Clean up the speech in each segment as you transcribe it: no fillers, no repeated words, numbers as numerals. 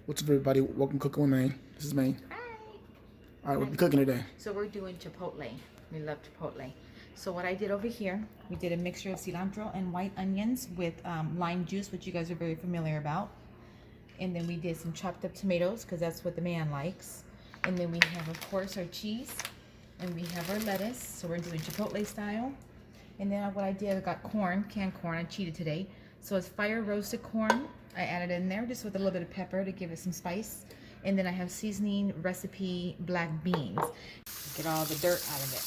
What's up, everybody? Welcome to Cookin with Maine. This is Maine. Hi. All right, what we cooking today? So we're doing Chipotle. We love Chipotle. So what I did over here, we did a mixture of cilantro and white onions with lime juice, which you guys are very familiar about. And then we did some chopped up tomatoes, because that's what the man likes. And then we have, of course, our cheese. And we have our lettuce. So we're doing Chipotle style. And then what I did, I got corn, canned corn. I cheated today. So it's fire roasted corn. I added in there just with a little bit of pepper to give it some spice. And then I have seasoning recipe black beans. Get all the dirt out of it.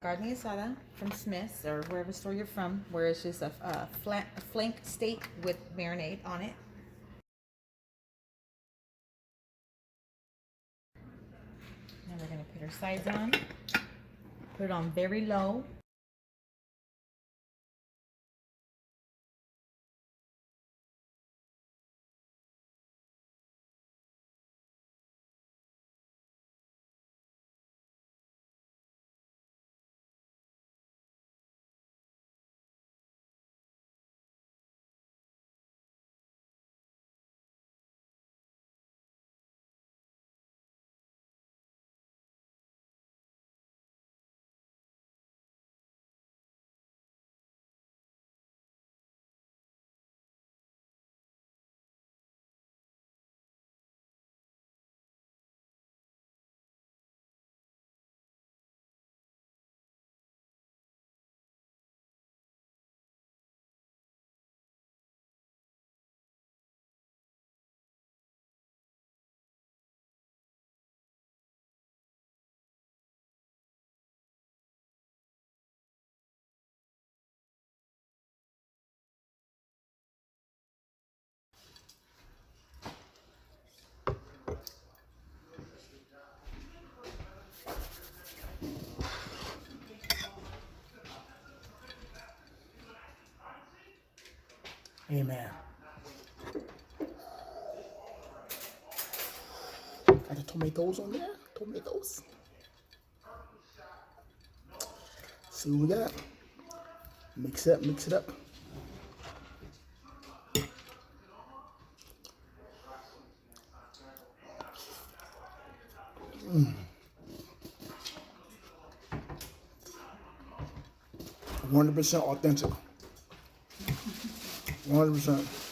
Carne asada from Smith's or wherever store you're from, where it's just a flank steak with marinade on it. Now we're going to put our sides on. Put it on very low. Amen. Got the tomatoes on there. Tomatoes. See what we got. Mix it up, mix it up. Mm. 100% authentic. 100%.